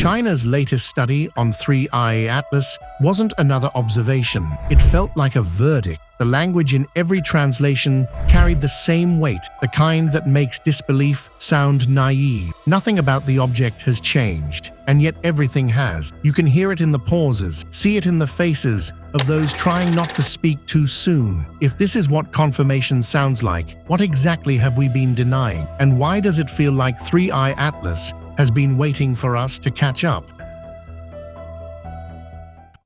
China's latest study on 3I Atlas wasn't another observation. It felt like a verdict. The language in every translation carried the same weight, the kind that makes disbelief sound naive. Nothing about the object has changed, and yet everything has. You can hear it in the pauses, see it in the faces of those trying not to speak too soon. If this is what confirmation sounds like, what exactly have we been denying? And why does it feel like 3I Atlas has been waiting for us to catch up?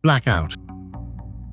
Blackout.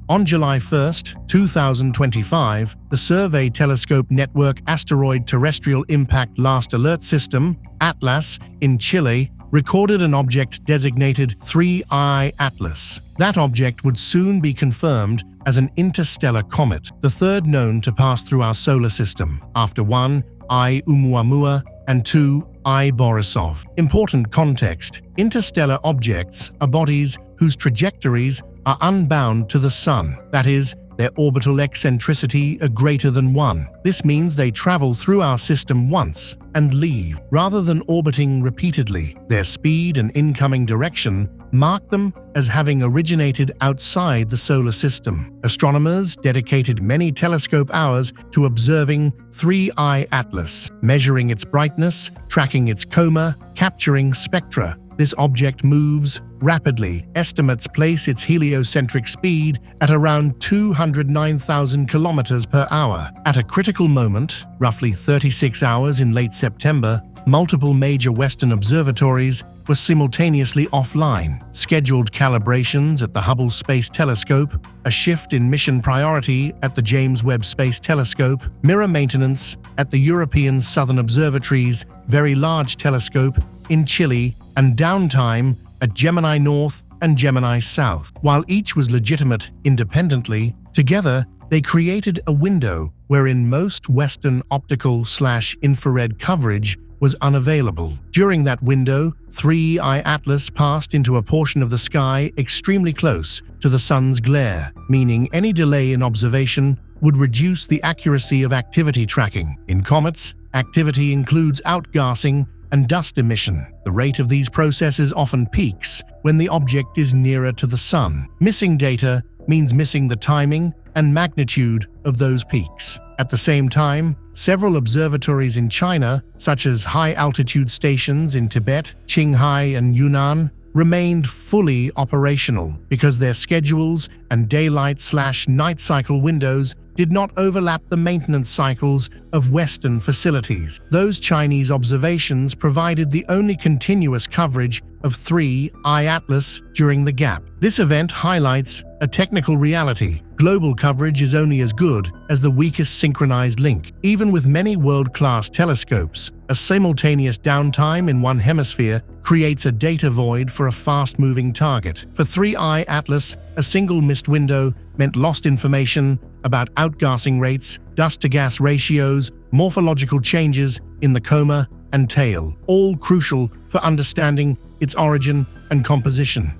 On July 1, 2025, the Survey Telescope Network Asteroid Terrestrial Impact Last Alert System, ATLAS, in Chile, recorded an object designated 3I Atlas. That object would soon be confirmed as an interstellar comet, the third known to pass through our solar system, after 1, I Oumuamua, and 2, I Borisov. Important context: interstellar objects are bodies whose trajectories are unbound to the Sun, that is, their orbital eccentricity are greater than 1. This means they travel through our system once and leave, rather than orbiting repeatedly. Their speed and incoming direction mark them as having originated outside the solar system. Astronomers dedicated many telescope hours to observing 3I Atlas, measuring its brightness, tracking its coma, capturing spectra. This object moves rapidly. Estimates place its heliocentric speed at around 209,000 kilometers per hour. At a critical moment, roughly 36 hours in late September, multiple major Western observatories were simultaneously offline. Scheduled calibrations at the Hubble Space Telescope, a shift in mission priority at the James Webb Space Telescope, mirror maintenance at the European Southern Observatory's Very Large Telescope in Chile, and downtime at Gemini North and Gemini South. While each was legitimate independently, together they created a window wherein most Western optical/infrared coverage was unavailable. During that window, 3I Atlas passed into a portion of the sky extremely close to the Sun's glare, meaning any delay in observation would reduce the accuracy of activity tracking. In comets, activity includes outgassing and dust emission. The rate of these processes often peaks when the object is nearer to the Sun. Missing data means missing the timing and magnitude of those peaks. At the same time, several observatories in China, such as high-altitude stations in Tibet, Qinghai, and Yunnan, remained fully operational because their schedules and daylight/night cycle windows did not overlap the maintenance cycles of Western facilities. Those Chinese observations provided the only continuous coverage of 3I Atlas during the gap. This event highlights a technical reality. Global coverage is only as good as the weakest synchronized link. Even with many world-class telescopes, a simultaneous downtime in one hemisphere creates a data void for a fast-moving target. For 3I Atlas, a single missed window meant lost information about outgassing rates, dust-to-gas ratios, morphological changes in the coma and tail, all crucial for understanding its origin and composition.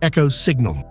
Echo signal.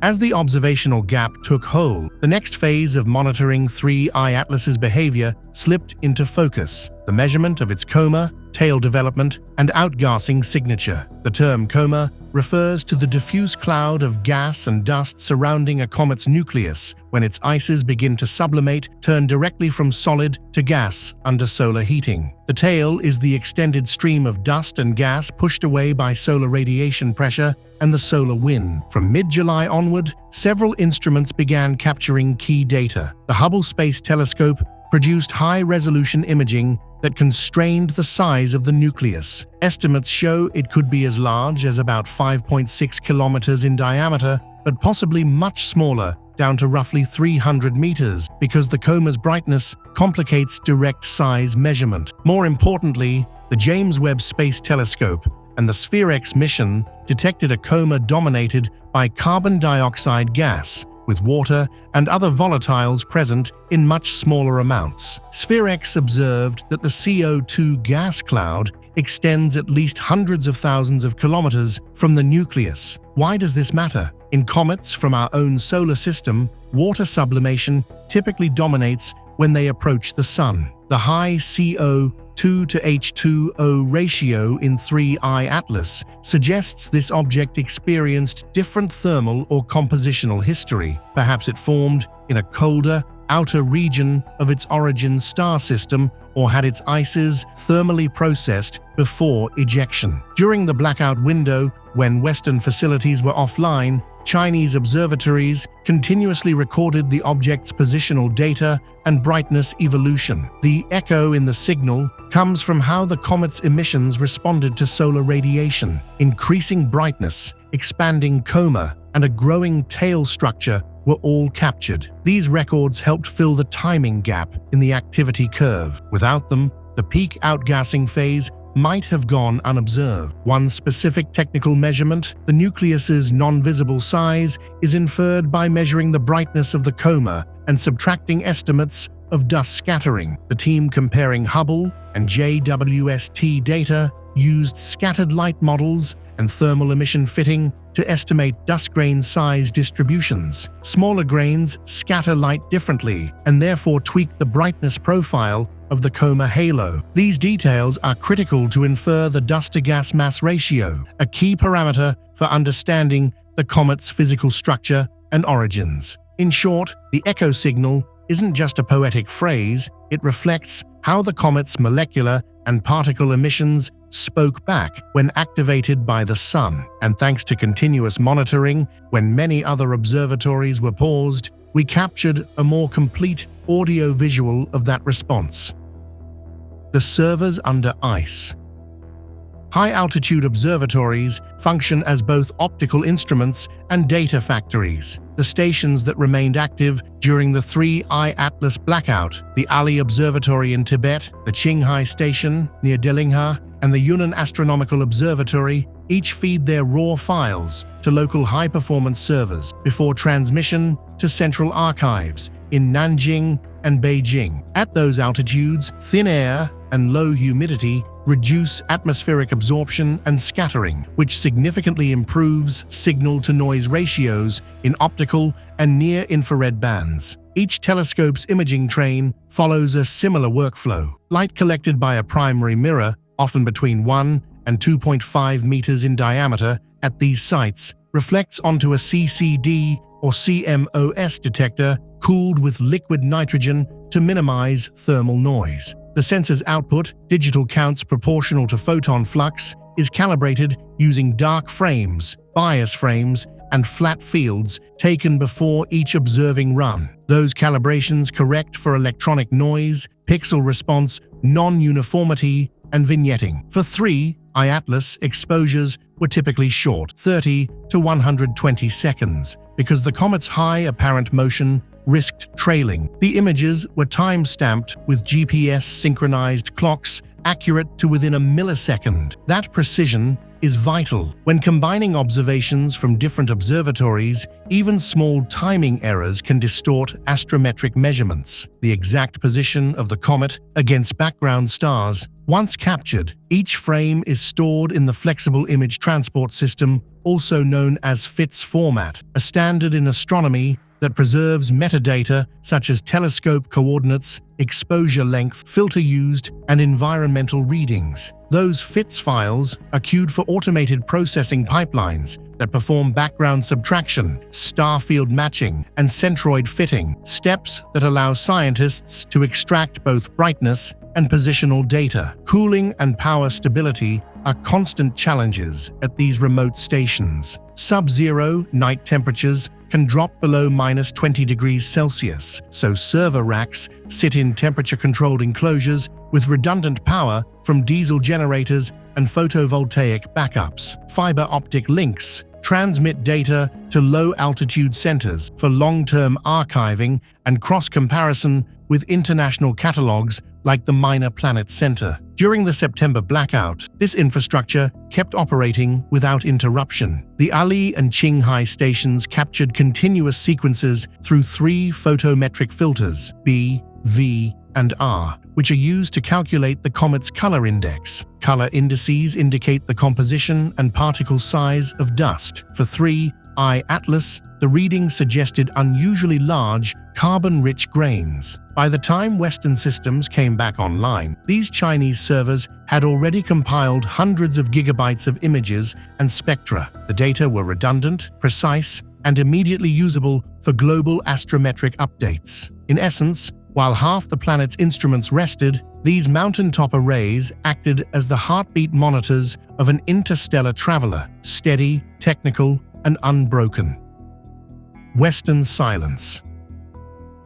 As the observational gap took hold, the next phase of monitoring 3I Atlas's behavior slipped into focus: the measurement of its coma, tail development, and outgassing signature. The term coma refers to the diffuse cloud of gas and dust surrounding a comet's nucleus when its ices begin to sublimate, turn directly from solid to gas under solar heating. The tail is the extended stream of dust and gas pushed away by solar radiation pressure and the solar wind. From mid-July onward, several instruments began capturing key data. The Hubble Space Telescope produced high-resolution imaging that constrained the size of the nucleus. Estimates show it could be as large as about 5.6 kilometers in diameter, but possibly much smaller, down to roughly 300 meters, because the coma's brightness complicates direct size measurement. More importantly, the James Webb Space Telescope and the SPHEREx mission detected a coma dominated by carbon dioxide gas, with water and other volatiles present in much smaller amounts. SPHEREx observed that the CO2 gas cloud extends at least hundreds of thousands of kilometers from the nucleus. Why does this matter? In comets from our own solar system, water sublimation typically dominates when they approach the Sun. The high CO2 2 to H2O ratio in 3I Atlas suggests this object experienced different thermal or compositional history. Perhaps it formed in a colder, outer region of its origin star system or had its ices thermally processed before ejection. During the blackout window, when Western facilities were offline, Chinese observatories continuously recorded the object's positional data and brightness evolution. The echo in the signal comes from how the comet's emissions responded to solar radiation. Increasing brightness, expanding coma, and a growing tail structure were all captured. These records helped fill the timing gap in the activity curve. Without them, the peak outgassing phase might have gone unobserved. One specific technical measurement, the nucleus's non-visible size, is inferred by measuring the brightness of the coma and subtracting estimates of dust scattering. The team comparing Hubble and JWST data used scattered light models and thermal emission fitting to estimate dust grain size distributions. Smaller grains scatter light differently and therefore tweak the brightness profile of the coma halo. These details are critical to infer the dust-to-gas mass ratio, a key parameter for understanding the comet's physical structure and origins. In short, the echo signal isn't just a poetic phrase, it reflects how the comet's molecular and particle emissions spoke back when activated by the sun. And thanks to continuous monitoring, when many other observatories were paused, we captured a more complete audio-visual of that response. The servers under ice. High-altitude observatories function as both optical instruments and data factories. The stations that remained active during the 3I Atlas blackout, the Ali Observatory in Tibet, the Qinghai Station near Delingha, and the Yunnan Astronomical Observatory, each feed their raw files to local high-performance servers before transmission to central archives in Nanjing and Beijing. At those altitudes, thin air and low humidity reduce atmospheric absorption and scattering, which significantly improves signal-to-noise ratios in optical and near-infrared bands. Each telescope's imaging train follows a similar workflow. Light collected by a primary mirror, often between 1 and 2.5 meters in diameter at these sites, reflects onto a CCD or CMOS detector cooled with liquid nitrogen to minimize thermal noise. The sensor's output, digital counts proportional to photon flux, is calibrated using dark frames, bias frames, and flat fields taken before each observing run. Those calibrations correct for electronic noise, pixel response, non-uniformity, and vignetting. For 3I Atlas, exposures were typically short, 30 to 120 seconds, because the comet's high apparent motion risked trailing. The images were time-stamped with GPS-synchronized clocks accurate to within a millisecond. That precision is vital. When combining observations from different observatories, even small timing errors can distort astrometric measurements. The exact position of the comet against background stars. Once captured, each frame is stored in the Flexible Image Transport System, also known as FITS format, a standard in astronomy that preserves metadata such as telescope coordinates, exposure length, filter used, and environmental readings. Those FITS files are queued for automated processing pipelines that perform background subtraction, star field matching, and centroid fitting, steps that allow scientists to extract both brightness and positional data. Cooling and power stability are constant challenges at these remote stations. Sub-zero night temperatures can drop below -20 degrees Celsius, so server racks sit in temperature-controlled enclosures with redundant power from diesel generators and photovoltaic backups. Fiber optic links transmit data to low-altitude centers for long-term archiving and cross-comparison with international catalogs like the Minor Planet Center. During the September blackout, this infrastructure kept operating without interruption. The Ali and Qinghai stations captured continuous sequences through 3 photometric filters, B, V, and R, which are used to calculate the comet's color index. Color indices indicate the composition and particle size of dust. For 3I 3I Atlas, the readings suggested unusually large, carbon-rich grains. By the time Western systems came back online, these Chinese servers had already compiled hundreds of gigabytes of images and spectra. The data were redundant, precise, and immediately usable for global astrometric updates. In essence, while half the planet's instruments rested, these mountaintop arrays acted as the heartbeat monitors of an interstellar traveler, steady, technical, and unbroken. Western silence.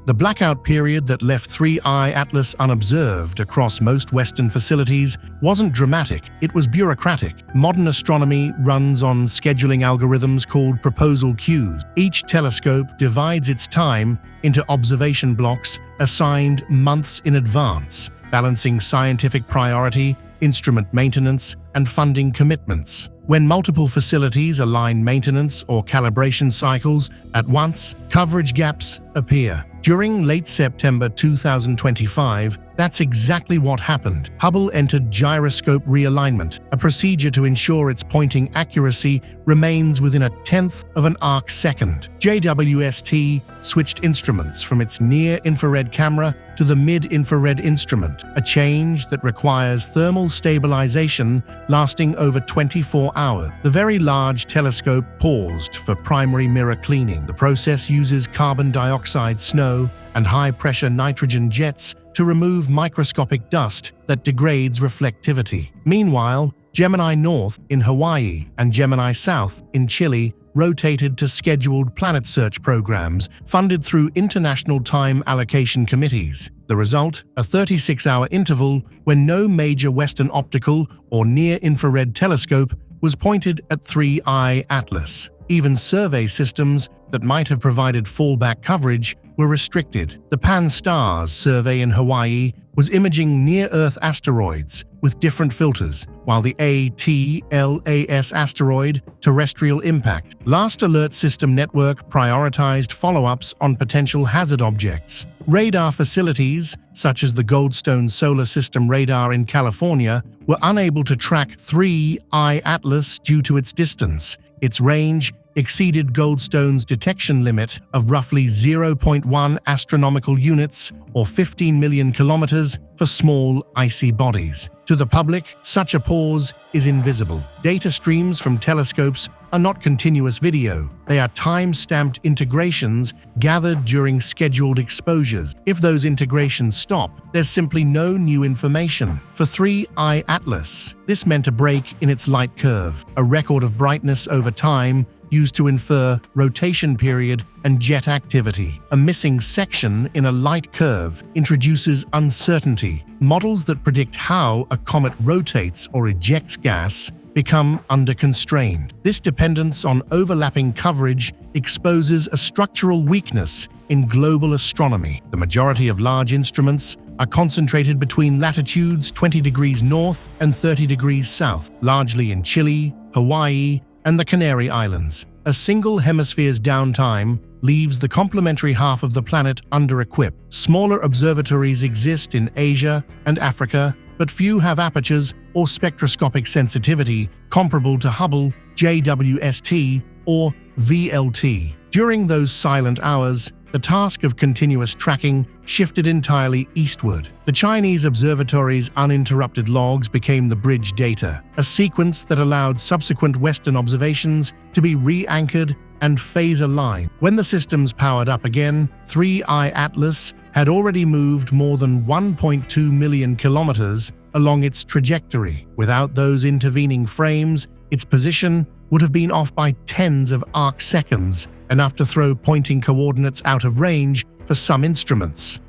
The blackout period that left 3I Atlas unobserved across most Western facilities wasn't dramatic, it was bureaucratic. Modern astronomy runs on scheduling algorithms called proposal queues. Each telescope divides its time into observation blocks assigned months in advance, balancing scientific priority, instrument maintenance, and funding commitments. When multiple facilities align maintenance or calibration cycles at once, coverage gaps appear. During late September 2025, that's exactly what happened. Hubble entered gyroscope realignment, a procedure to ensure its pointing accuracy remains within a tenth of an arc second. JWST switched instruments from its near-infrared camera to the mid-infrared instrument, a change that requires thermal stabilization lasting over 24 hours. The Very Large Telescope paused for primary mirror cleaning. The process uses carbon dioxide snow and high-pressure nitrogen jets to remove microscopic dust that degrades reflectivity. Meanwhile, Gemini North in Hawaii and Gemini South in Chile rotated to scheduled planet search programs funded through international time allocation committees. The result, a 36-hour interval when no major Western optical or near-infrared telescope was pointed at 3I Atlas. Even survey systems that might have provided fallback coverage were restricted. The Pan-STARRS survey in Hawaii was imaging near-Earth asteroids with different filters, while the ATLAS asteroid terrestrial impact Last Alert System Network prioritized follow-ups on potential hazard objects. Radar facilities, such as the Goldstone Solar System radar in California, were unable to track 3I Atlas due to its distance. Its range exceeded Goldstone's detection limit of roughly 0.1 astronomical units or 15 million kilometers for small, icy bodies. To the public, such a pause is invisible. Data streams from telescopes are not continuous video. They are time-stamped integrations gathered during scheduled exposures. If those integrations stop, there's simply no new information. For 3I Atlas, this meant a break in its light curve, a record of brightness over time used to infer rotation period and jet activity. A missing section in a light curve introduces uncertainty. Models that predict how a comet rotates or ejects gas become under-constrained. This dependence on overlapping coverage exposes a structural weakness in global astronomy. The majority of large instruments are concentrated between latitudes 20 degrees north and 30 degrees south, largely in Chile, Hawaii, and the Canary Islands. A single hemisphere's downtime leaves the complementary half of the planet under-equipped. Smaller observatories exist in Asia and Africa, but few have apertures or spectroscopic sensitivity comparable to Hubble, JWST, or VLT. During those silent hours, the task of continuous tracking shifted entirely eastward. The Chinese observatory's uninterrupted logs became the bridge data, a sequence that allowed subsequent Western observations to be re-anchored and phase-aligned. When the systems powered up again, 3I Atlas had already moved more than 1.2 million kilometers along its trajectory. Without those intervening frames, its position would have been off by tens of arc seconds, enough to throw pointing coordinates out of range for some instruments.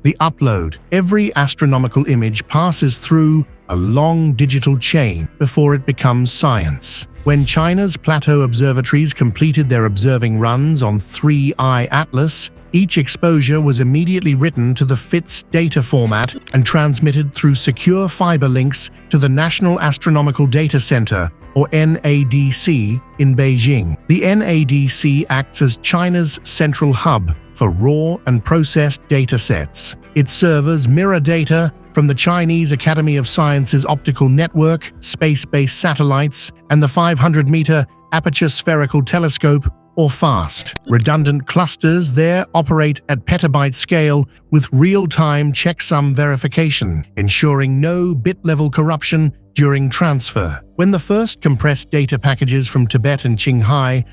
The upload. Every astronomical image passes through a long digital chain before it becomes science. When China's plateau observatories completed their observing runs on 3I Atlas, each exposure was immediately written to the FITS data format and transmitted through secure fiber links to the National Astronomical Data Center, or NADC, in Beijing. The NADC acts as China's central hub for raw and processed datasets. Its servers mirror data from the Chinese Academy of Sciences optical network, space-based satellites, and the 500-meter aperture spherical telescope, or FAST. Redundant clusters there operate at petabyte scale with real-time checksum verification, ensuring no bit-level corruption during transfer. When the first compressed data packages from Tibet and Qinghai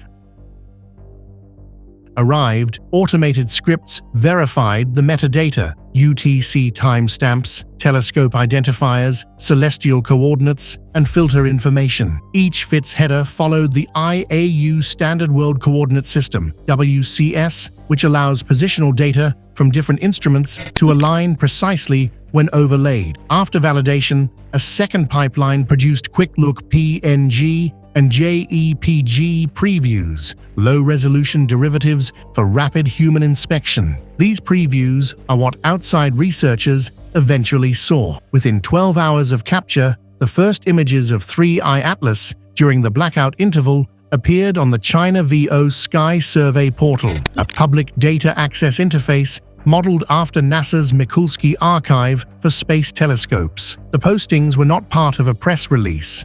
arrived, automated scripts verified the metadata, UTC timestamps, telescope identifiers, celestial coordinates, and filter information. Each FITS header followed the IAU Standard World Coordinate System, WCS, which allows positional data from different instruments to align precisely when overlaid. After validation, a second pipeline produced quick look PNG and JEPG previews, low-resolution derivatives for rapid human inspection. These previews are what outside researchers eventually saw. Within 12 hours of capture, the first images of 3I Atlas during the blackout interval appeared on the China VO Sky Survey portal, a public data access interface modeled after NASA's Mikulski archive for space telescopes. The postings were not part of a press release.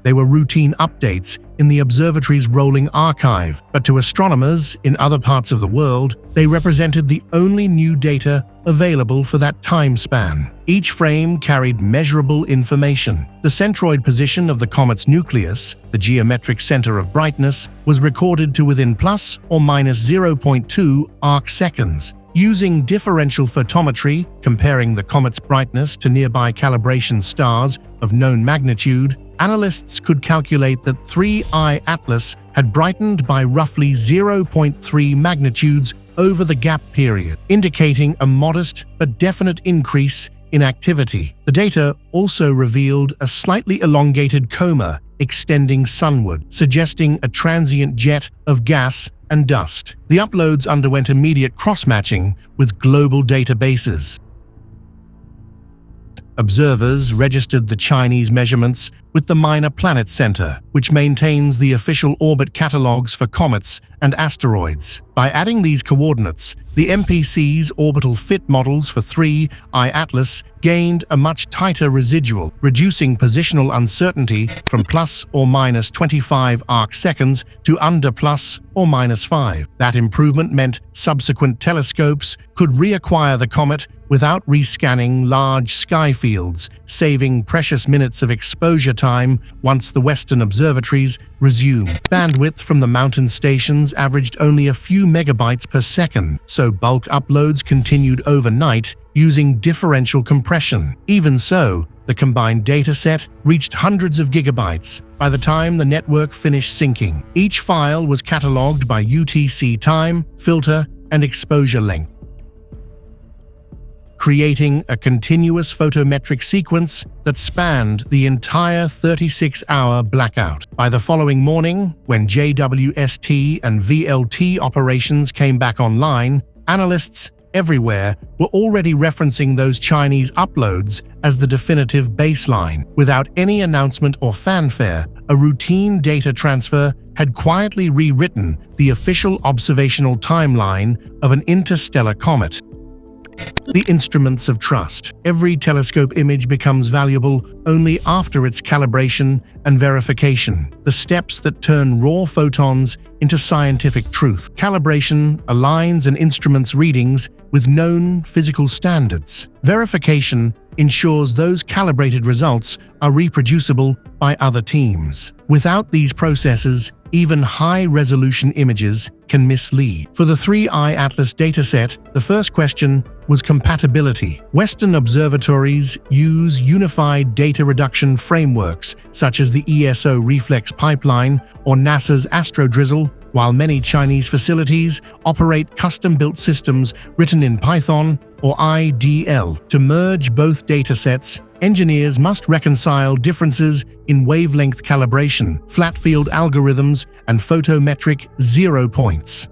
They were routine updates in the observatory's rolling archive, but to astronomers in other parts of the world, they represented the only new data available for that time span. Each frame carried measurable information. The centroid position of the comet's nucleus, the geometric center of brightness, was recorded to within plus or minus 0.2 arc-seconds. Using differential photometry, comparing the comet's brightness to nearby calibration stars of known magnitude, analysts could calculate that 3I Atlas had brightened by roughly 0.3 magnitudes over the gap period, indicating a modest but definite increase in activity. The data also revealed a slightly elongated coma extending sunward, suggesting a transient jet of gas and dust. The uploads underwent immediate cross-matching with global databases. Observers registered the Chinese measurements with the Minor Planet Center, which maintains the official orbit catalogs for comets and asteroids. By adding these coordinates, the MPC's orbital fit models for 3I Atlas gained a much tighter residual, reducing positional uncertainty from plus or minus 25 arc-seconds to under plus or minus 5. That improvement meant subsequent telescopes could reacquire the comet without rescanning large sky fields, saving precious minutes of exposure time once the Western observatories resumed. Bandwidth from the mountain stations averaged only a few megabytes per second, so bulk uploads continued overnight using differential compression. Even so, the combined dataset reached hundreds of gigabytes by the time the network finished syncing. Each file was cataloged by UTC time, filter, and exposure length, creating a continuous photometric sequence that spanned the entire 36-hour blackout. By the following morning, when JWST and VLT operations came back online, analysts everywhere were already referencing those Chinese uploads as the definitive baseline. Without any announcement or fanfare, a routine data transfer had quietly rewritten the official observational timeline of an interstellar comet. The instruments of trust. Every telescope image becomes valuable only after its calibration and verification, the steps that turn raw photons into scientific truth. Calibration aligns an instrument's readings with known physical standards. Verification ensures those calibrated results are reproducible by other teams. Without these processes, even high-resolution images can mislead. For the 3I Atlas dataset, the first question was compatibility. Western observatories use unified data reduction frameworks such as the ESO reflex pipeline or NASA's AstroDrizzle, while many Chinese facilities operate custom-built systems written in Python or IDL. To merge both datasets, engineers must reconcile differences in wavelength calibration, flat field algorithms, and photometric zero points.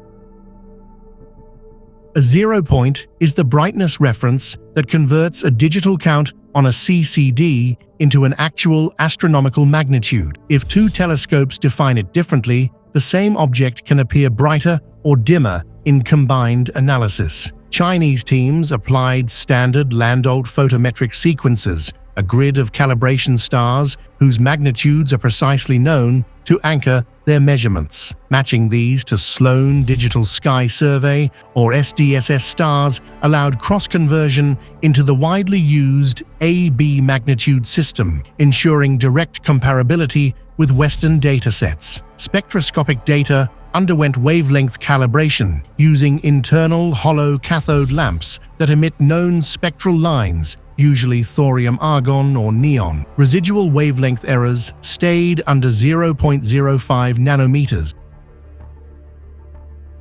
A zero point is the brightness reference that converts a digital count on a CCD into an actual astronomical magnitude. If two telescopes define it differently, the same object can appear brighter or dimmer in combined analysis. Chinese teams applied standard Landolt photometric sequences, a grid of calibration stars whose magnitudes are precisely known to anchor their measurements. Matching these to Sloan Digital Sky Survey or SDSS stars allowed cross-conversion into the widely used AB magnitude system, ensuring direct comparability with Western datasets. Spectroscopic data underwent wavelength calibration using internal hollow cathode lamps that emit known spectral lines, usually thorium-argon or neon. Residual wavelength errors stayed under 0.05 nanometers,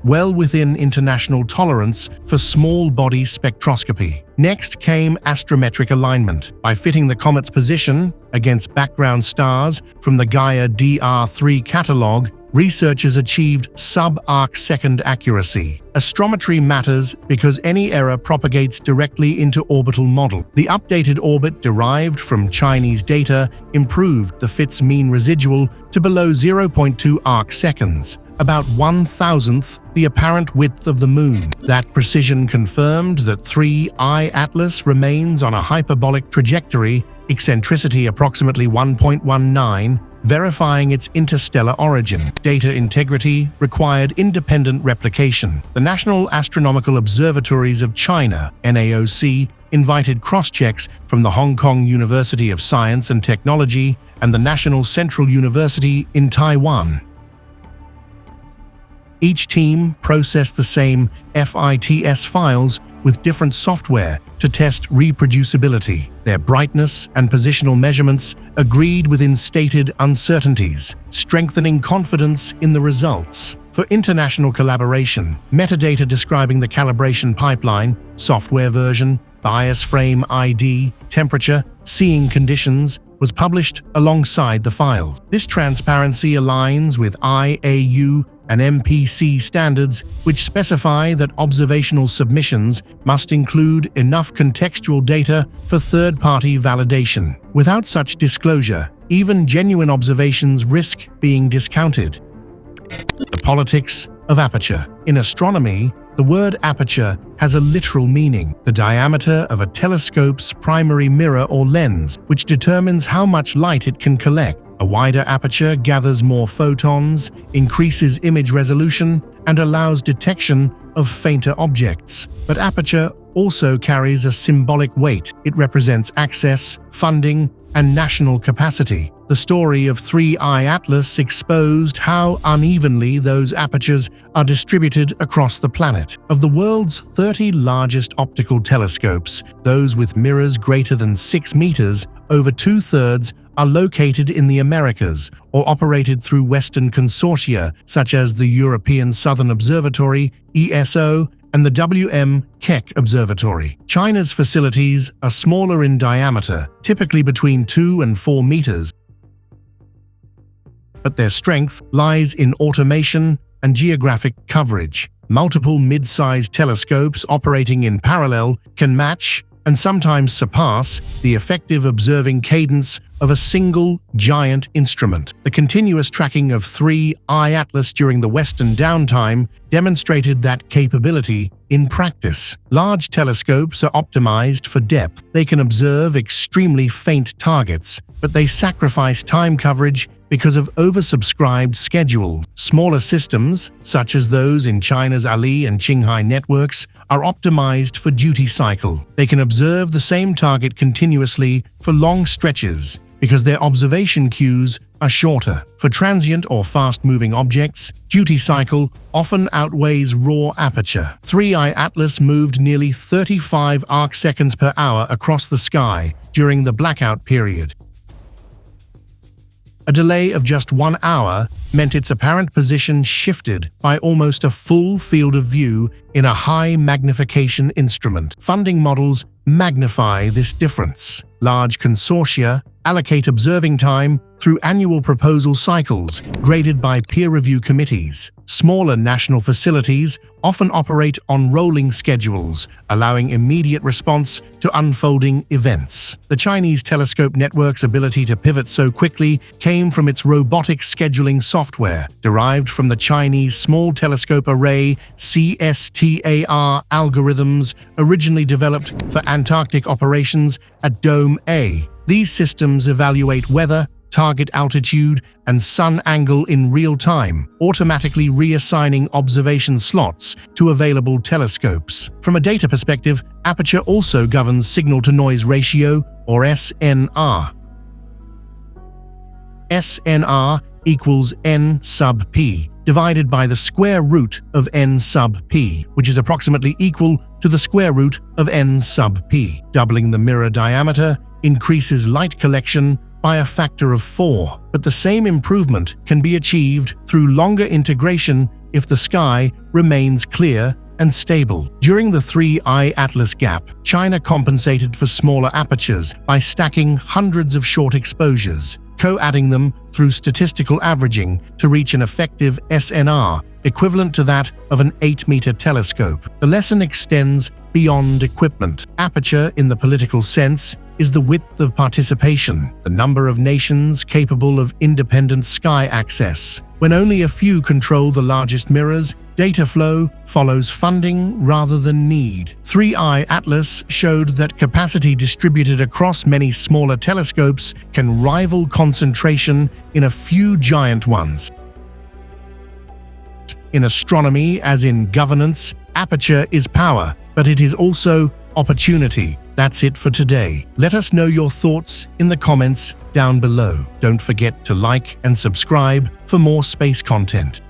well within international tolerance for small-body spectroscopy. Next came astrometric alignment. By fitting the comet's position against background stars from the Gaia DR3 catalog, researchers achieved sub-arc-second accuracy. Astrometry matters because any error propagates directly into orbital model. The updated orbit derived from Chinese data improved the FIT's mean residual to below 0.2 arc-seconds, about 1,000th the apparent width of the Moon. That precision confirmed that 3I Atlas remains on a hyperbolic trajectory, eccentricity approximately 1.19, verifying its interstellar origin. Data integrity required independent replication. The National Astronomical Observatories of China, NAOC, invited cross-checks from the Hong Kong University of Science and Technology and the National Central University in Taiwan. Each team processed the same FITS files with different software to test reproducibility. Their brightness and positional measurements agreed within stated uncertainties, strengthening confidence in the results. For international collaboration, metadata describing the calibration pipeline, software version, bias frame ID, temperature, seeing conditions, was published alongside the files. This transparency aligns with IAU and MPC standards, which specify that observational submissions must include enough contextual data for third-party validation. Without such disclosure, even genuine observations risk being discounted. The politics of aperture. In astronomy, the word aperture has a literal meaning, the diameter of a telescope's primary mirror or lens, which determines how much light it can collect. A wider aperture gathers more photons, increases image resolution, and allows detection of fainter objects. But aperture also carries a symbolic weight. It represents access, funding, and national capacity. The story of 3I Atlas exposed how unevenly those apertures are distributed across the planet. Of the world's 30 largest optical telescopes, those with mirrors greater than 6 meters, over 2/3 are located in the Americas or operated through Western consortia such as the European Southern Observatory, ESO, and the WM Keck Observatory. China's facilities are smaller in diameter, typically between 2 and 4 meters, but their strength lies in automation and geographic coverage. Multiple mid-sized telescopes operating in parallel can match and sometimes surpass the effective observing cadence of a single giant instrument. The continuous tracking of 3I Atlas during the Western downtime demonstrated that capability in practice. Large telescopes are optimized for depth. They can observe extremely faint targets, but they sacrifice time coverage because of oversubscribed schedules. Smaller systems, such as those in China's Ali and Qinghai networks, are optimized for duty cycle. They can observe the same target continuously for long stretches because their observation queues are shorter. For transient or fast-moving objects, duty cycle often outweighs raw aperture. 3I Atlas moved nearly 35 arc-seconds per hour across the sky during the blackout period. A delay of just 1 hour meant its apparent position shifted by almost a full field of view in a high magnification instrument. Funding models magnify this difference. Large consortia allocate observing time through annual proposal cycles graded by peer review committees. Smaller national facilities often operate on rolling schedules, allowing immediate response to unfolding events. The Chinese telescope network's ability to pivot so quickly came from its robotic scheduling software, derived from the Chinese Small Telescope Array CSTAR algorithms originally developed for Antarctic operations at Dome A. These systems evaluate weather, target altitude, and sun angle in real time, automatically reassigning observation slots to available telescopes. From a data perspective, aperture also governs signal-to-noise ratio, or SNR. SNR equals n sub p, divided by the square root of n sub p, which is approximately equal to the square root of n sub p. Doubling the mirror diameter increases light collection by a factor of 4, but the same improvement can be achieved through longer integration if the sky remains clear and stable. During the 3-eye Atlas gap, China compensated for smaller apertures by stacking hundreds of short exposures, co-adding them through statistical averaging to reach an effective SNR equivalent to that of an 8-meter telescope. The lesson extends beyond equipment. Aperture, in the political sense, is the width of participation, the number of nations capable of independent sky access. When only a few control the largest mirrors, data flow follows funding rather than need. 3-eye Atlas showed that capacity distributed across many smaller telescopes can rival concentration in a few giant ones. In astronomy, as in governance, aperture is power, but it is also opportunity. That's it for today. Let us know your thoughts in the comments down below. Don't forget to like and subscribe for more space content.